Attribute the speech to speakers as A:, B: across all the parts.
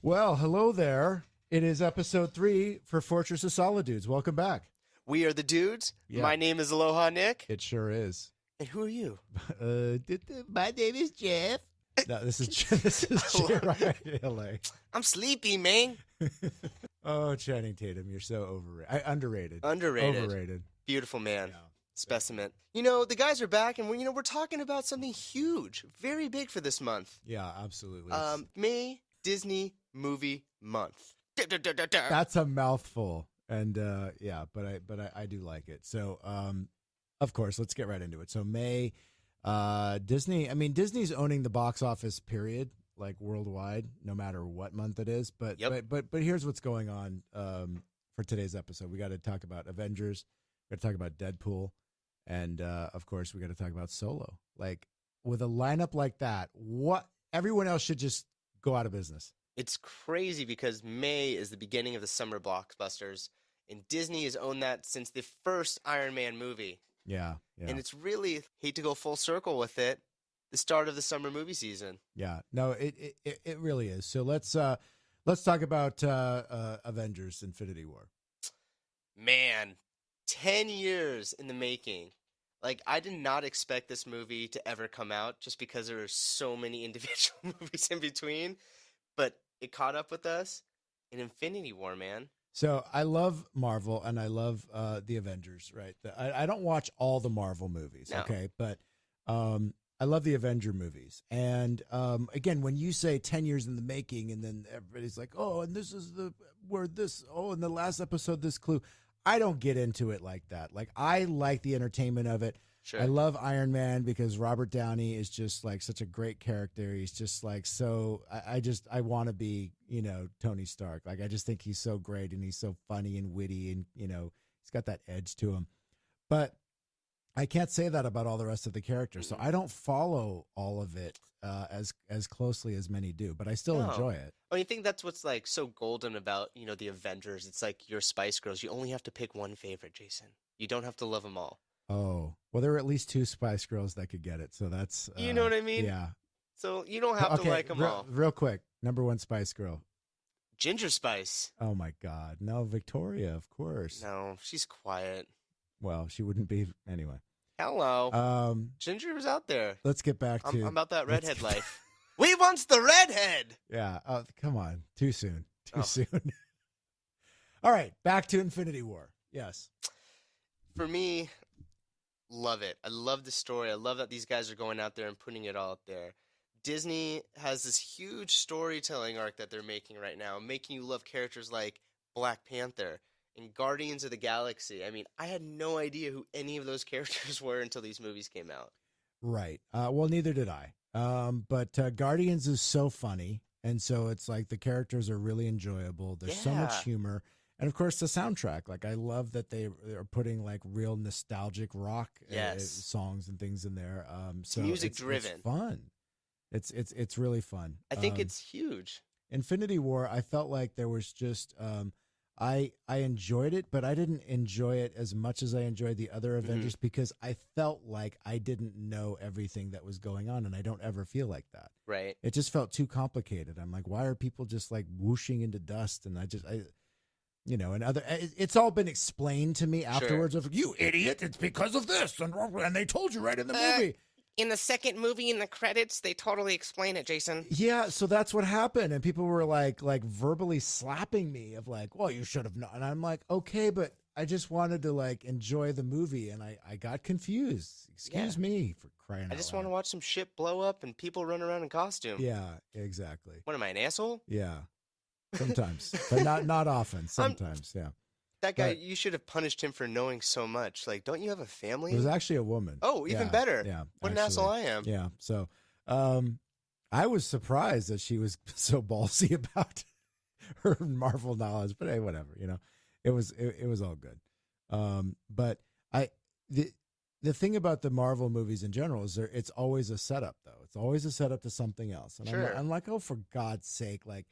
A: Well, hello there. It is episode 3 for Fortress of SoliDudes. Welcome back.
B: We are the dudes.
A: Yeah,
B: My name is Aloha Nick.
A: it sure is.
B: And who are you?
A: My name is Jeff. No, this is this is Jerry LA.
B: I'm sleepy, man.
A: Oh, Channing Tatum, you're so overrated. Underrated.
B: Underrated.
A: Overrated.
B: Beautiful man.
A: Yeah.
B: Specimen. The guys are back, and we're talking about something huge, very big for this month.
A: Yeah, absolutely.
B: May Disney Movie Month.
A: That's a mouthful. And yeah, but I do like it. So, of course, let's get right into it. So May, Disney. I mean, Disney's owning the box office. Period. Like worldwide, no matter what month it is. But
B: Yep.
A: but here's what's going on. For today's episode, we got to talk about Avengers. We got to talk about Deadpool, and of course, we got to talk about Solo. Like with a lineup like that, what everyone else should just go out of business.
B: It's crazy because May is the beginning of the summer blockbusters, and Disney has owned that since the first Iron Man movie.
A: Yeah.
B: And it's really, hate to go full circle with it, the start of the summer movie season.
A: Yeah, no, it really is. So let's talk about Avengers: Infinity War.
B: Man, 10 years in the making. Like, I did not expect this movie to ever come out just because there were so many individual movies in between. But it caught up with us in Infinity War, man.
A: So I love Marvel and I love the Avengers. Right, I don't watch all the Marvel movies,
B: No.
A: okay, but I love the Avenger movies. And again, when you say 10 years in the making, and then everybody's like, oh, and this is in the last episode, this clue. I don't get into it like that. Like, I like the entertainment of it.
B: Sure.
A: I love Iron Man because Robert Downey is just like such a great character. He's just like, so I want to be, Tony Stark. Like, I just think he's so great and he's so funny and witty and, he's got that edge to him. But I can't say that about all the rest of the characters. So I don't follow all of it as closely as many do, but I still enjoy it.
B: Oh, you think that's what's like so golden about, the Avengers? It's like your Spice Girls. You only have to pick one favorite, Jason. You don't have to love them all.
A: Oh, well, there were at least 2 Spice Girls that could get it. So that's,
B: You know what I mean?
A: Yeah.
B: So you don't have to like them all.
A: Real quick. Number 1 Spice Girl.
B: Ginger Spice.
A: Oh my God. No, Victoria, of course.
B: No, she's quiet.
A: Well, she wouldn't be anyway.
B: Hello. Ginger was out there.
A: Let's get back to
B: I'm about that redhead life. We wants the redhead.
A: Yeah. Oh, come on. Too soon. Too
B: Oh.
A: soon. All right. Back to Infinity War. Yes.
B: For me, love it. I love the story. I love that these guys are going out there and putting it all out there. Disney has this huge storytelling arc that they're making right now, making you love characters like Black Panther and Guardians of the Galaxy. I mean, I had no idea who any of those characters were until these movies came out.
A: Right. Well, neither did I. But Guardians is so funny. And so it's like the characters are really enjoyable. There's so much
B: Yeah.
A: humor. And of course, the soundtrack. Like, I love that they are putting like real nostalgic rock
B: Yes.
A: songs and things in there. So
B: music driven.
A: It's fun. It's really fun.
B: I think it's huge.
A: Infinity War. I felt like there was just I enjoyed it, but I didn't enjoy it as much as I enjoyed the other Avengers because I felt like I didn't know everything that was going on, and I don't ever feel like that.
B: Right.
A: It just felt too complicated. I'm like, why are people just like whooshing into dust? And and it's all been explained to me afterwards. Of you idiot, it's because of this, and they told you right in the movie.
B: In the second movie, in the credits, they totally explain it, Jason.
A: Yeah, so that's what happened, and people were like verbally slapping me of like, well, you should have known. And I'm like, okay, but I just wanted to like enjoy the movie, and I got confused. Excuse me for crying out
B: I just
A: loud.
B: want to watch some shit blow up and people run around in costume.
A: Yeah, exactly.
B: What am I, an asshole?
A: Yeah, sometimes, but not often. Sometimes, yeah.
B: That guy,
A: But-
B: you should have punished him for knowing so much. Like, don't you have a family?
A: It was actually a woman.
B: Oh, even
A: Yeah,
B: better.
A: Yeah,
B: What an
A: actually.
B: asshole I am.
A: Yeah, so I was surprised that she was so ballsy about her Marvel knowledge, but hey, whatever, it was all good. But the thing about the Marvel movies in general is it's always a setup, though. It's always a setup to something else. And
B: Sure.
A: I'm like, oh, for God's sake, like,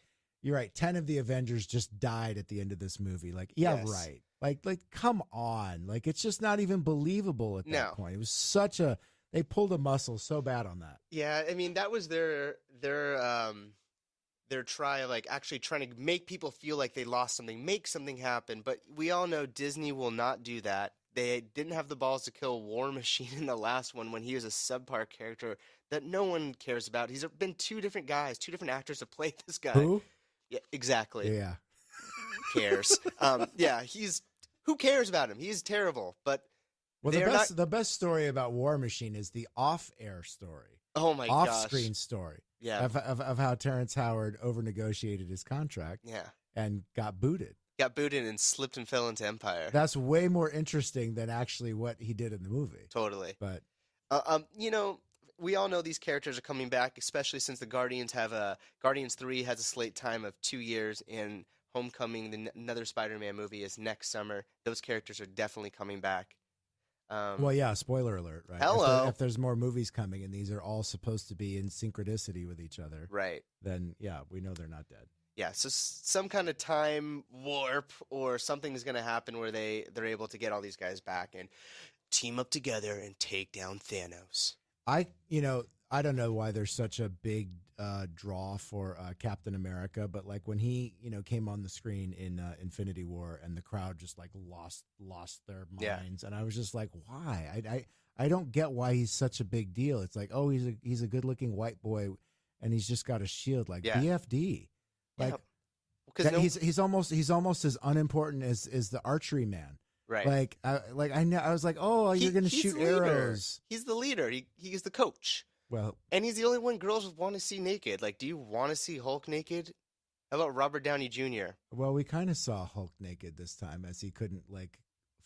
A: you're right. 10 of the Avengers just died at the end of this movie. Like, yeah,
B: Yes.
A: right. Like, come on. Like, it's just not even believable at that
B: No.
A: point. It was they pulled a muscle so bad on that.
B: Yeah, I mean, that was their their try of like actually trying to make people feel like they lost something, make something happen. But we all know Disney will not do that. They didn't have the balls to kill War Machine in the last one when he was a subpar character that no one cares about. He's been two different guys, two different actors have played this guy.
A: Who?
B: Yeah, exactly.
A: Yeah.
B: Cares. Yeah, who cares about him? He's terrible. But
A: well, the best story about War Machine is the off-air story.
B: Oh my gosh.
A: Off-screen story.
B: Yeah.
A: Of how Terrence Howard over-negotiated his contract.
B: Yeah.
A: And got booted.
B: Got booted and slipped and fell into Empire.
A: That's way more interesting than actually what he did in the movie.
B: Totally.
A: But
B: you know, we all know these characters are coming back, especially since the Guardians Guardians 3 has a slate time of 2 years, and Homecoming, another Spider-Man movie, is next summer. Those characters are definitely coming back.
A: Well, yeah, spoiler alert, right?
B: Hello.
A: If there's more movies coming and these are all supposed to be in synchronicity with each other,
B: right?
A: Then, yeah, we know they're not dead.
B: Yeah, so some kind of time warp or something is going to happen where they're able to get all these guys back and team up together and take down Thanos.
A: I don't know why there's such a big draw for Captain America, but like when he, came on the screen in Infinity War and the crowd just like lost their minds, and I was just like, why? I don't get why he's such a big deal. It's like, oh, he's a good-looking white boy, and he's just got a shield, like BFD. Like, he's almost as unimportant as the archery man.
B: Right.
A: I was like, oh, you're gonna shoot arrows.
B: He's the leader. He's the coach.
A: Well,
B: and he's the only one girls want to see naked. Like, do you want to see Hulk naked? How about Robert Downey Jr.?
A: Well, we kind of saw Hulk naked this time, as he couldn't like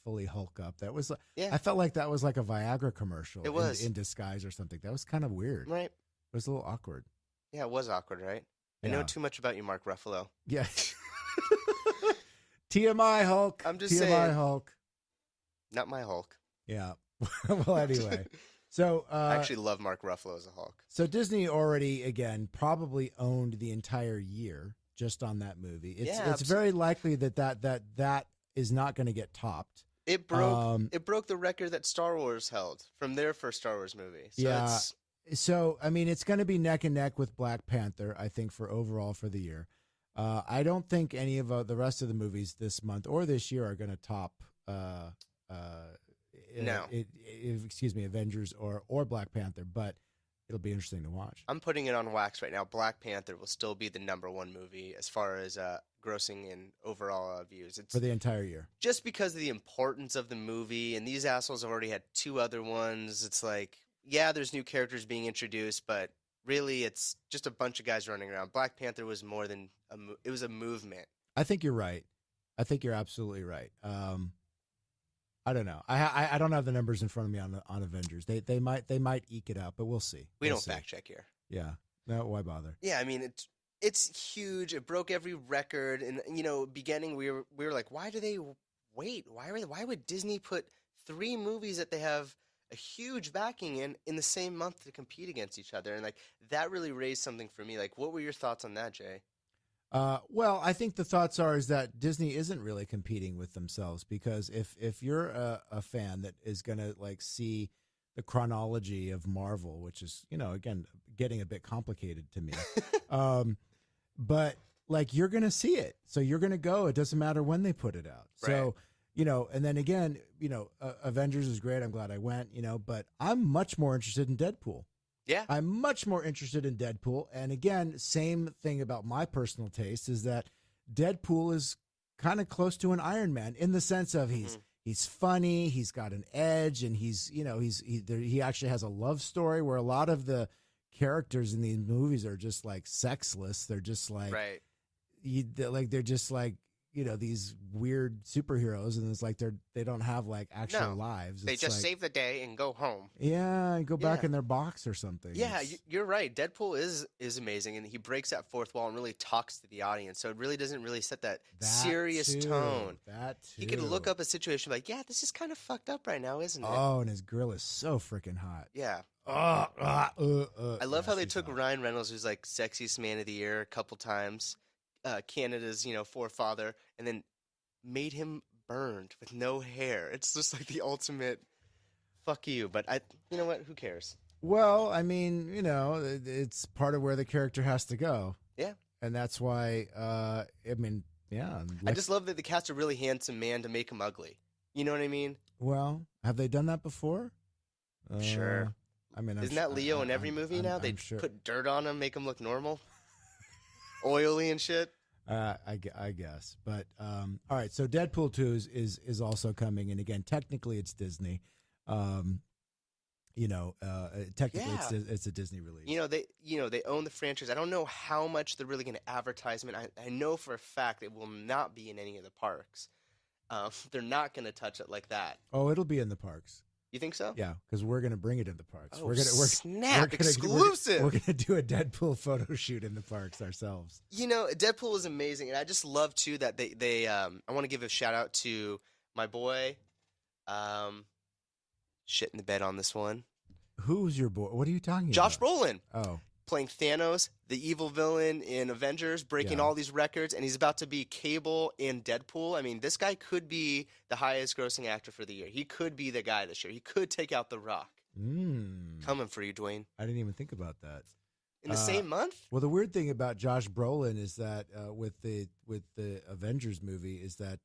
A: fully Hulk up. That was, I felt like that was like a Viagra commercial.
B: It was
A: in disguise or something. That was kind of weird.
B: Right.
A: It was a little awkward.
B: Yeah, it was awkward, right? I know too much about you, Mark Ruffalo.
A: Yeah. TMI Hulk.
B: I'm just
A: TMI
B: saying.
A: Hulk.
B: Not my Hulk.
A: Yeah. Well, anyway. So
B: I actually love Mark Ruffalo as a Hulk.
A: So Disney already, again, probably owned the entire year just on that movie. It's very likely that is not going to get topped.
B: It broke the record that Star Wars held from their first Star Wars movie. So
A: So, I mean, it's going to be neck and neck with Black Panther, I think, for the year. I don't think any of the rest of the movies this month or this year are going to top Avengers or Black Panther, but it'll be interesting to watch.
B: I'm putting it on wax right now. Black Panther will still be the #1 movie as far as grossing and overall views. It's
A: for the entire year.
B: Just because of the importance of the movie, and these assholes have already had 2 other ones. It's like, yeah, there's new characters being introduced, but really it's just a bunch of guys running around. Black Panther was more than it was a movement.
A: I think you're right. I think you're absolutely right. I don't know. I don't have the numbers in front of me on Avengers. They might eke it out, but we'll see.
B: We don't fact check here.
A: Yeah. No, why bother?
B: Yeah, I mean it's huge. It broke every record, and beginning we were like, why do they wait? Why would Disney put 3 movies that they have a huge backing in the same month to compete against each other? And like that really raised something for me. Like, what were your thoughts on that, Jay?
A: Well, I think the thoughts is that Disney isn't really competing with themselves, because if you're a fan that is going to like see the chronology of Marvel, which is, again, getting a bit complicated to me, but like you're going to see it. So you're going to go. It doesn't matter when they put it out.
B: Right.
A: So, and then again, Avengers is great. I'm glad I went, but I'm much more interested in Deadpool.
B: Yeah.
A: I'm much more interested in Deadpool. And again, same thing about my personal taste is that Deadpool is kind of close to an Iron Man in the sense of he's funny, he's got an edge, and he actually has a love story, where a lot of the characters in these movies are just like sexless. They're just like,
B: right.
A: They're just like, these weird superheroes, and it's like they don't have like actual lives.
B: They just save the day and go home.
A: Yeah, and go back in their box or something.
B: Yeah, you're right. Deadpool is amazing, and he breaks that fourth wall and really talks to the audience. So it really doesn't really set that serious tone.
A: That too.
B: He could look up a situation like, yeah, this is kind of fucked up right now, isn't it?
A: Oh, and his grill is so freaking hot.
B: Yeah.
A: I
B: love how they took Ryan Reynolds, who's like sexiest man of the year a couple times. Canada's, forefather, and then made him burned with no hair. It's just like the ultimate fuck you. But you know what? Who cares?
A: Well, I mean, it's part of where the character has to go.
B: Yeah.
A: and that's why. I mean, yeah.
B: I just love that they cast a really handsome man to make him ugly. You know what I mean?
A: Well, have they done that before?
B: Sure.
A: I mean,
B: Isn't that Leo in every movie now? They
A: I'm sure.
B: put dirt on him, make him look normal, oily and shit.
A: I guess, but all right. So Deadpool 2 is also coming, and again, technically it's Disney. Technically
B: Yeah.
A: it's a Disney release.
B: They own the franchise. I don't know how much they're really going to advertise it. I know for a fact it will not be in any of the parks. They're not going to touch it like that.
A: Oh, it'll be in the parks.
B: You think so?
A: Yeah, because we're gonna bring it in the parks.
B: Oh,
A: we're gonna
B: snap! Exclusive.
A: We're gonna do a Deadpool photo shoot in the parks ourselves.
B: Deadpool is amazing, and I just love too that they I want to give a shout out to my boy. Shit in the bed on this one.
A: Who's your boy? What are you talking
B: Josh
A: about?
B: Brolin.
A: Oh.
B: Playing Thanos, the evil villain in Avengers, breaking
A: Yeah.
B: all these records, and he's about to be Cable in Deadpool. I mean, this guy could be the highest grossing actor for the year. He could be the guy this year. He could take out The Rock. Coming for you, Dwayne.
A: I didn't even think about that.
B: In the same month?
A: Well, the weird thing about Josh Brolin is that with the Avengers movie is that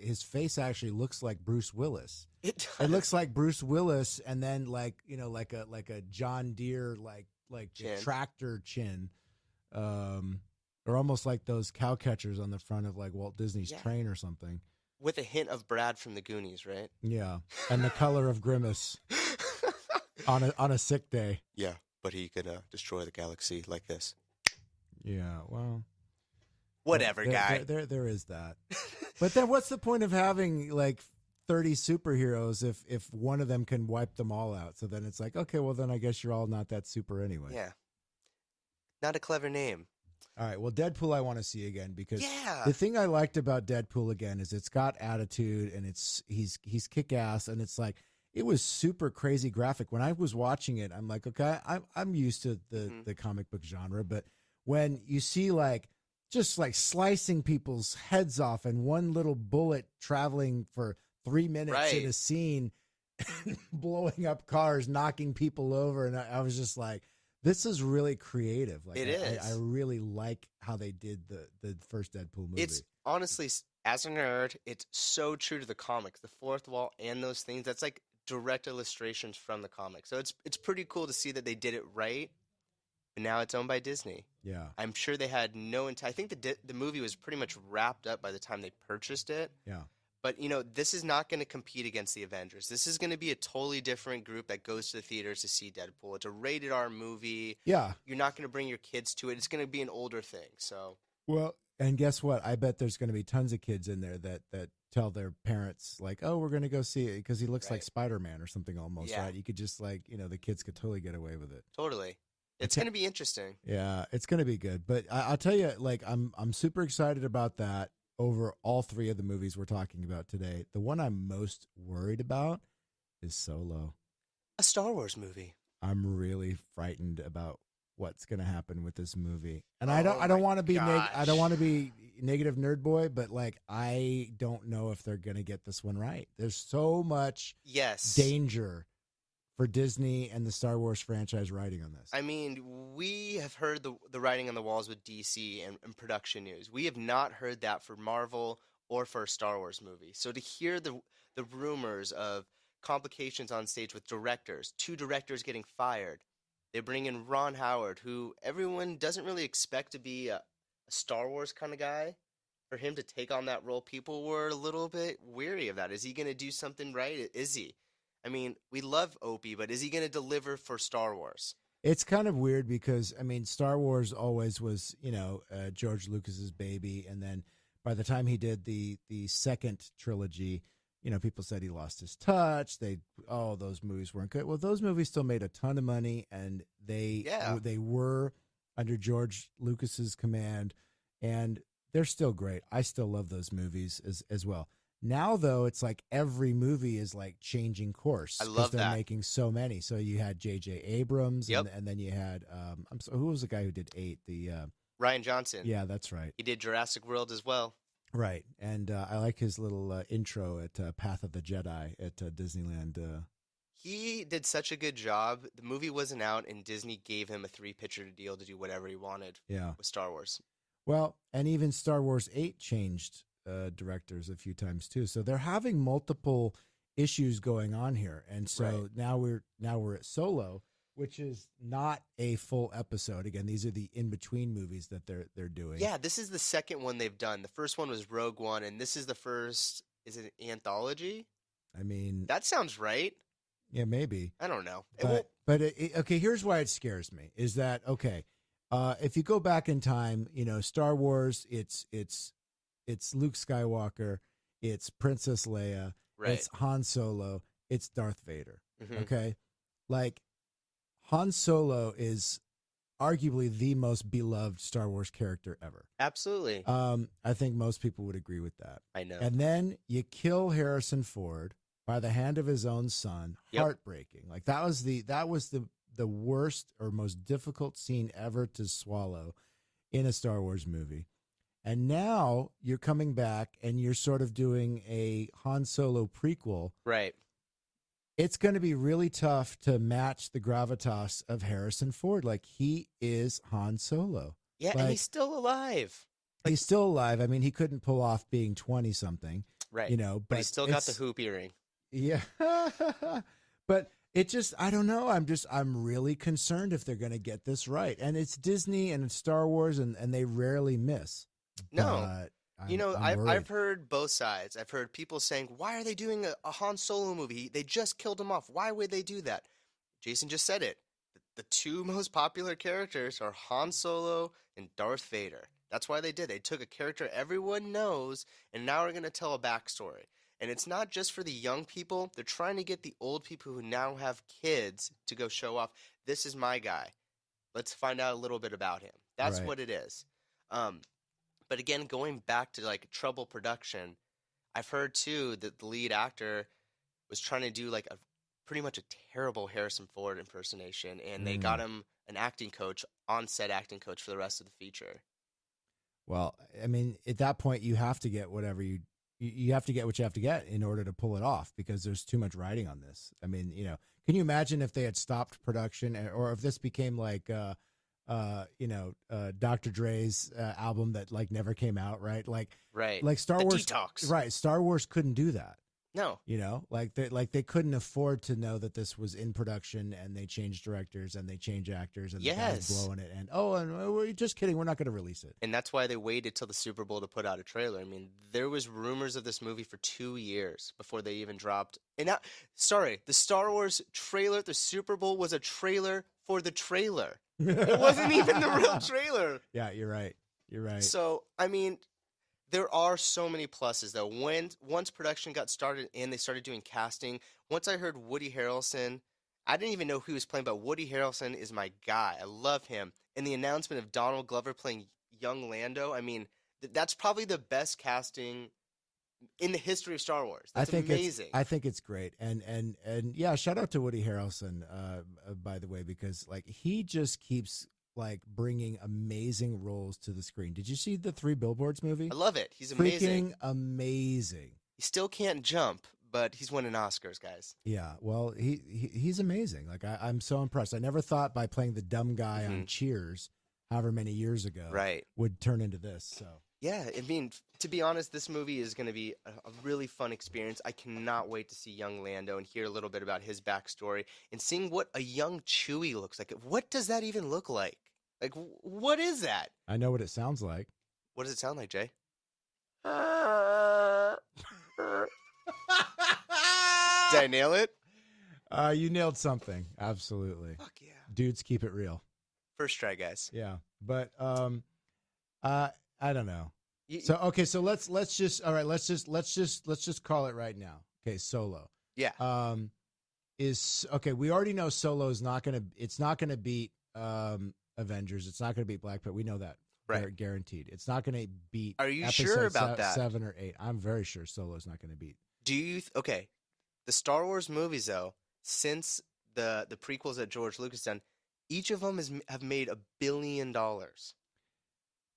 A: his face actually looks like Bruce Willis.
B: It does.
A: It looks like Bruce Willis, and then like a John Deere like
B: Chin.
A: tractor chin, or almost like those cow catchers on the front of like Walt Disney's train or something.
B: With a hint of Brad from the Goonies, right?
A: Yeah, and the color of Grimace on a sick day.
B: Yeah, but he could destroy the galaxy like this.
A: Yeah, well,
B: whatever, guy.
A: There is that. But then, what's the point of having like 30 superheroes if one of them can wipe them all out? So then it's like, okay, well then I guess you're all not that super anyway.
B: Yeah, not a clever name.
A: All right, well, Deadpool I want to see again because
B: Yeah.
A: the thing I liked about Deadpool again is it's got attitude and he's kick ass, and it's like it was super crazy graphic. When I was watching it, I'm like, okay, I'm used to the comic book genre, but when you see like just like slicing people's heads off and one little bullet traveling for 3 minutes in a scene, blowing up cars, knocking people over, and I was just like, this is really creative. Like,
B: It is.
A: I really like how they did the first Deadpool movie.
B: It's honestly, as a nerd, it's so true to the comics. The fourth wall and those things, that's like direct illustrations from the comics. So it's pretty cool to see that they did it right. And now it's owned by Disney.
A: Yeah.
B: I'm sure they had no intent. I think the movie was pretty much wrapped up by the time they purchased it.
A: Yeah.
B: But, this is not going to compete against the Avengers. This is going to be a totally different group that goes to the theaters to see Deadpool. It's a rated R movie.
A: Yeah.
B: You're not going to bring your kids to it. It's going to be an older thing. So,
A: Well, and guess what? I bet there's going to be tons of kids in there that tell their parents like, "Oh, we're going to go see it because he looks like Spider-Man or something almost."
B: Yeah.
A: Right? You could just like, the kids could totally get away with it.
B: totally. It's going to be interesting.
A: Yeah, it's going to be good. But I'll tell you, like, I'm super excited about that over all three of the movies we're talking about today. The one I'm most worried about is Solo.
B: A Star Wars movie.
A: I'm really frightened about what's going to happen with this movie. And
B: Oh
A: I don't want to be
B: gosh.
A: I don't want to be negative nerd boy, but like I don't know if they're going to get this one right. There's so much
B: Yes.
A: danger for Disney and the Star Wars franchise writing on this.
B: I mean, we have heard the writing on the walls with DC and production news. We have not heard that for Marvel or for a Star Wars movie. So to hear the rumors of complications on stage with directors, 2 directors getting fired, they bring in Ron Howard, who everyone doesn't really expect to be a Star Wars kind of guy. For him to take on that role, people were a little bit weary of that. Is he going to do something right? Is he? I mean, we love Opie, but is he going to deliver for Star Wars?
A: It's kind of weird because, I mean, Star Wars always was, George Lucas's baby. And then by the time he did the second trilogy, people said he lost his touch. Those movies weren't good. Well, those movies still made a ton of money, and they were under George Lucas's command, and they're still great. I still love those movies as well. Now, though, it's like every movie is like changing course.
B: I love
A: they're
B: that.
A: making so many. So you had J.J. Abrams,
B: Yep.
A: and then you had who was the guy who did 8?
B: Ryan Johnson.
A: Yeah, that's right.
B: He did Jurassic World as well.
A: Right, and I like his little intro at Path of the Jedi at Disneyland.
B: He did such a good job. The movie wasn't out, and Disney gave him a 3-picture deal to do whatever he wanted
A: Yeah.
B: with Star Wars.
A: Well, and even Star Wars 8 changed directors a few times too. So they're having multiple issues going on here. And so
B: Right.
A: now we're at Solo, which is not a full episode. Again, these are the in-between movies that they're doing.
B: Yeah, this is the second one they've done. The first one was Rogue One, and this is the first. Is it an anthology?
A: I mean,
B: That sounds right.
A: yeah, maybe.
B: I don't know.
A: Okay, here's why it scares me is that okay, if you go back in time, Star Wars, it's Luke Skywalker, it's Princess Leia,
B: Right.
A: it's Han Solo, it's Darth Vader.
B: Mhm.
A: Okay, like Han Solo is arguably the most beloved Star Wars character ever.
B: Absolutely.
A: I think most people would agree with that.
B: I know.
A: And then you kill Harrison Ford by the hand of his own son.
B: Yep.
A: Heartbreaking. Like that was the worst or most difficult scene ever to swallow in a Star Wars movie. And now you're coming back and you're sort of doing a Han Solo prequel.
B: Right.
A: It's going to be really tough to match the gravitas of Harrison Ford. Like he is Han Solo.
B: Yeah, and he's still alive.
A: He's still alive. I mean, he couldn't pull off being 20 something.
B: Right. But he's still got the hoop earring.
A: Yeah. But it just, I don't know. I'm really concerned if they're going to get this right. And it's Disney and it's Star Wars and they rarely miss.
B: No.
A: But
B: I've heard both sides. I've heard people saying, why are they doing a Han Solo movie? They just killed him off. Why would they do that? Jason just said it. The two most popular characters are Han Solo and Darth Vader. That's why they did. They took a character everyone knows, and now we're going to tell a backstory. And it's not just for the young people. They're trying to get the old people who now have kids to go show off. This is my guy. Let's find out a little bit about him. That's
A: Right.
B: what it is. But again, going back to like trouble production, I've heard too that the lead actor was trying to do like pretty much a terrible Harrison Ford impersonation, and they got him an acting coach, on-set acting coach for the rest of the feature.
A: Well, I mean, at that point, you have to get whatever you have to get what you have to get in order to pull it off because there's too much writing on this. I mean, can you imagine if they had stopped production or if this became like, Dr. Dre's album that like never came out, right? Like Star
B: The
A: Wars
B: Detox.
A: right? Star Wars couldn't do that.
B: No.
A: Like they couldn't afford to know that this was in production and they changed directors and they changed actors and the guy's blowing it and we're just kidding, we're not going to release it.
B: And that's why they waited till the Super Bowl to put out a trailer. I mean, there was rumors of this movie for 2 years before they even dropped. And now, the Star Wars trailer at the Super Bowl was a trailer for the trailer. It wasn't even the real trailer.
A: Yeah, you're right.
B: So, I mean, there are so many pluses, though. Once production got started and they started doing casting, once I heard Woody Harrelson, I didn't even know who he was playing, but Woody Harrelson is my guy. I love him. And the announcement of Donald Glover playing young Lando, I mean, that's probably the best casting in the history of Star Wars. That's amazing.
A: I think it's great. And yeah, shout out to Woody Harrelson, by the way, because like he just keeps like bringing amazing roles to the screen. Did you see the 3 Billboards movie?
B: I love it. He's
A: amazing. Freaking amazing.
B: He still can't jump, but he's winning Oscars, guys.
A: Yeah, well, he's amazing. Like I'm so impressed. I never thought by playing the dumb guy on Cheers, however many years ago, would turn into this. So
B: yeah, I mean, to be honest, this movie is going to be a really fun experience. I cannot wait to see young Lando and hear a little bit about his backstory and seeing what a young Chewie looks like. What does that even look like? Like, what is that?
A: I know what it sounds like.
B: What does it sound like, Jay? Did I nail it?
A: You nailed something. Absolutely.
B: Fuck yeah.
A: Dudes, keep it real.
B: First try, guys.
A: Yeah, but I don't know. So let's just call it right now. Okay, Solo.
B: Yeah.
A: We already know Solo is not gonna beat Avengers. It's not gonna beat Black Panther. We know that. Right. Guaranteed. It's not gonna beat.
B: Are you sure about that?
A: 7 or 8. I'm very sure Solo's not gonna beat.
B: Do you okay? The Star Wars movies, though, since the prequels that George Lucas done, each of them have made $1 billion.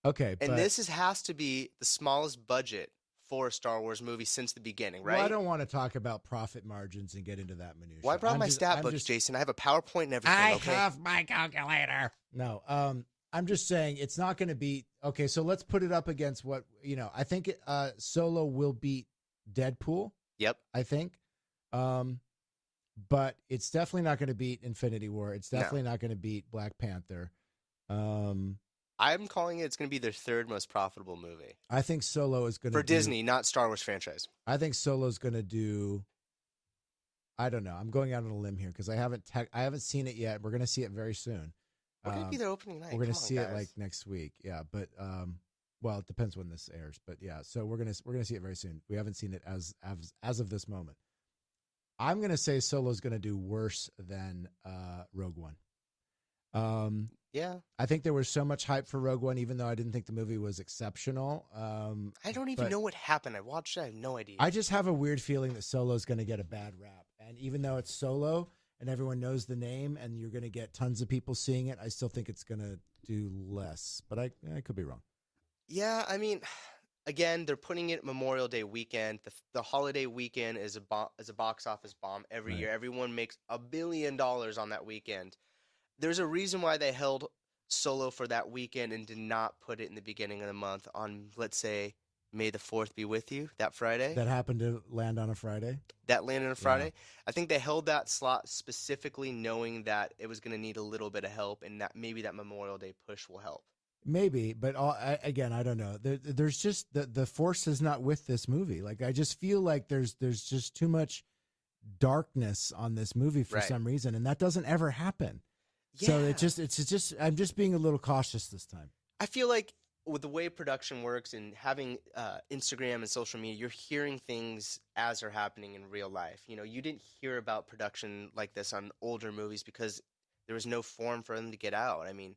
A: Okay,
B: and this has to be the smallest budget for a Star Wars movie since the beginning, right?
A: Well, I don't want to talk about profit margins and get into that minutia.
B: Well, I brought my stat books, Jason. I have a PowerPoint and everything.
A: I have my calculator. No, I'm just saying it's not going to beat. Okay, so let's put it up against what I think. Solo will beat Deadpool.
B: Yep.
A: I think, but it's definitely not going to beat Infinity War. It's definitely not going to beat Black Panther.
B: I'm calling it's going to be their third most profitable movie.
A: I think Solo is going to
B: for Disney, not Star Wars franchise.
A: I think Solo's going to do. I don't know. I'm going out on a limb here because I haven't seen it yet. We're going to see it very soon.
B: We're going to be their opening night.
A: We're going to see it like next week. Yeah, but well, it depends when this airs. But yeah, so we're gonna see it very soon. We haven't seen it as of this moment. I'm going to say Solo's going to do worse than Rogue One.
B: Yeah.
A: I think there was so much hype for Rogue One, even though I didn't think the movie was exceptional.
B: I don't even know what happened. I watched it. I have no idea.
A: I just have a weird feeling that Solo's going to get a bad rap. And even though it's Solo and everyone knows the name and you're going to get tons of people seeing it, I still think it's going to do less. But I could be wrong.
B: Yeah, I mean, again, they're putting it Memorial Day weekend. The holiday weekend is a box office bomb every year. Everyone makes $1 billion on that weekend. There's a reason why they held Solo for that weekend and did not put it in the beginning of the month on, let's say, May the 4th be with you, that Friday.
A: That happened to land on a Friday?
B: That landed on a Friday. Yeah. I think they held that slot specifically knowing that it was going to need a little bit of help and that maybe that Memorial Day push will help.
A: Maybe, but again, I don't know. There's just the force is not with this movie. Like I just feel like there's just too much darkness on this movie for some reason, and that doesn't ever happen. Yeah. So it's just I'm just being a little cautious this time.
B: I feel like with the way production works and having Instagram and social media, you're hearing things as they're happening in real life. You didn't hear about production like this on older movies because there was no form for them to get out. I mean,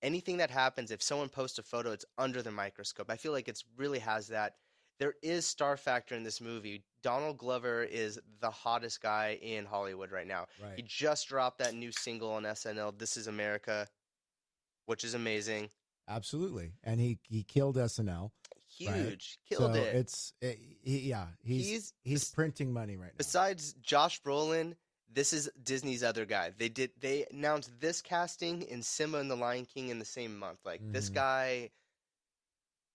B: anything that happens, if someone posts a photo, it's under the microscope. I feel like it's really has that. There is star factor in this movie. Donald Glover is the hottest guy in Hollywood right now.
A: Right.
B: He just dropped that new single on SNL, This Is America, which is amazing.
A: Absolutely. And he killed SNL.
B: Huge.
A: Right?
B: Killed
A: so
B: it.
A: He's printing money right now.
B: Besides Josh Brolin, this is Disney's other guy. They announced this casting in Simba and the Lion King in the same month. Like this guy,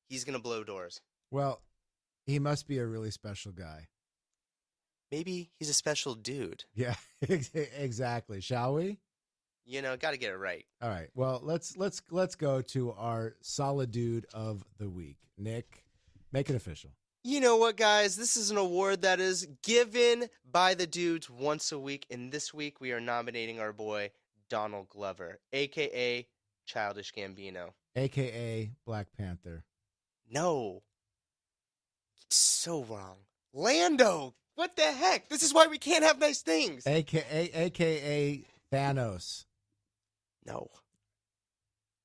B: he's going to blow doors.
A: Well, he must be a really special guy.
B: Maybe he's a special dude.
A: Yeah, exactly. Shall we?
B: Got to get it right.
A: All right. Well, let's go to our SoliDude of the week. Nick, make it official.
B: You know what, guys? This is an award that is given by the dudes once a week, and this week we are nominating our boy Donald Glover, a.k.a. Childish Gambino.
A: A.k.a. Black Panther.
B: No. It's so wrong. Lando! What the heck? This is why we can't have nice things.
A: A.k.a. Thanos.
B: No.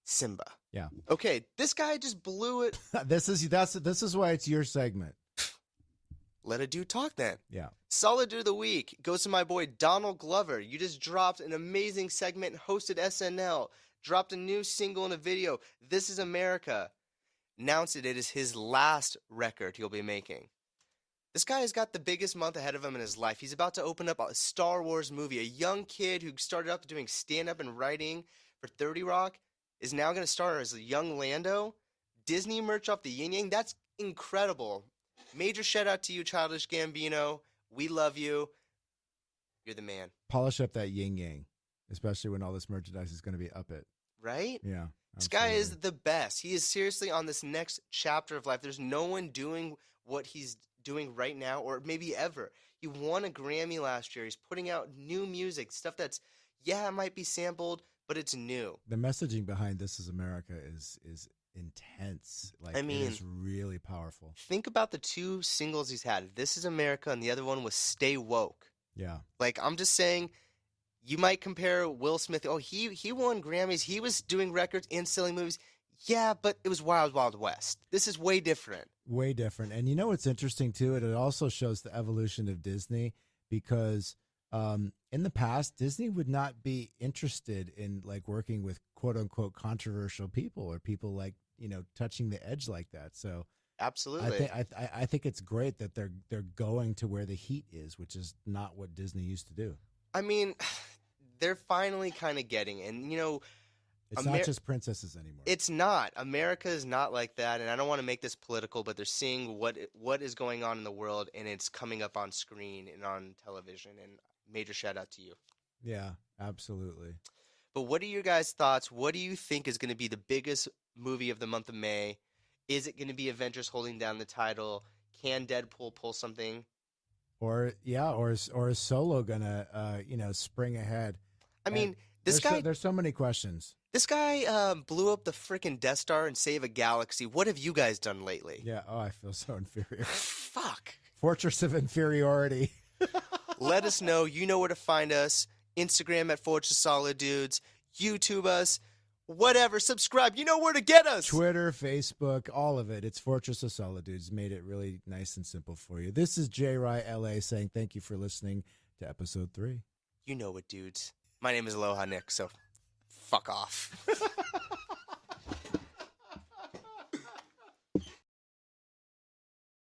B: Simba.
A: Yeah.
B: Okay, this guy just blew it.
A: This is why it's your segment.
B: Let a dude talk then.
A: Yeah.
B: SoliDude of the week goes to my boy Donald Glover. You just dropped an amazing segment, hosted SNL, dropped a new single and a video. This Is America. Announced it is his last record he'll be making. This guy has got the biggest month ahead of him in his life. He's about to open up a Star Wars movie. A young kid who started out doing stand-up and writing for 30 Rock is now going to star as a young Lando. Disney merch off the yin yang. That's incredible. Major shout out to you, Childish Gambino. We love you. You're the man.
A: Polish up that yin yang, especially when all this merchandise is going to be up it.
B: Right?
A: Yeah.
B: This guy is the best. He is seriously on this next chapter of life. There's no one doing what he's doing right now or maybe ever. He won a Grammy last year. He's putting out new music, stuff that's, it might be sampled, but it's new.
A: The messaging behind This Is America is intense. Like, I mean, it's really powerful.
B: Think about the two singles he's had. This Is America, and the other one was Stay Woke.
A: Yeah.
B: Like, I'm just saying, you might compare Will Smith. Oh, he won Grammys. He was doing records and selling movies. Yeah, but it was Wild Wild West. This is way different.
A: Way different. And you know what's interesting, too? It also shows the evolution of Disney because in the past, Disney would not be interested in like working with quote unquote controversial people or people like, touching the edge like that. So
B: absolutely,
A: I think it's great that they're going to where the heat is, which is not what Disney used to do.
B: I mean, they're finally kind of getting, and
A: It's not just princesses anymore.
B: It's not. America is not like that, and I don't want to make this political, but they're seeing what is going on in the world, and it's coming up on screen and on television, and major shout out to you.
A: Yeah, absolutely.
B: But what are your guys' thoughts? What do you think is going to be the biggest movie of the month of May? Is it going to be Avengers holding down the title? Can Deadpool pull something?
A: Or is Solo gonna spring ahead?
B: I mean,
A: there's so many questions.
B: This guy blew up the freaking Death Star and saved a galaxy. What have you guys done lately?
A: Yeah. Oh, I feel so inferior.
B: Fuck.
A: Fortress of inferiority.
B: Let us know. You know where to find us. Instagram at Fortress SoliDudes. YouTube us. Whatever. Subscribe. You know where to get us.
A: Twitter, Facebook, all of it. It's Fortress of SoliDudes. Made it really nice and simple for you. This is J. Rye LA saying thank you for listening to episode 3.
B: You know it, dudes. My name is Aloha Nick, so fuck off.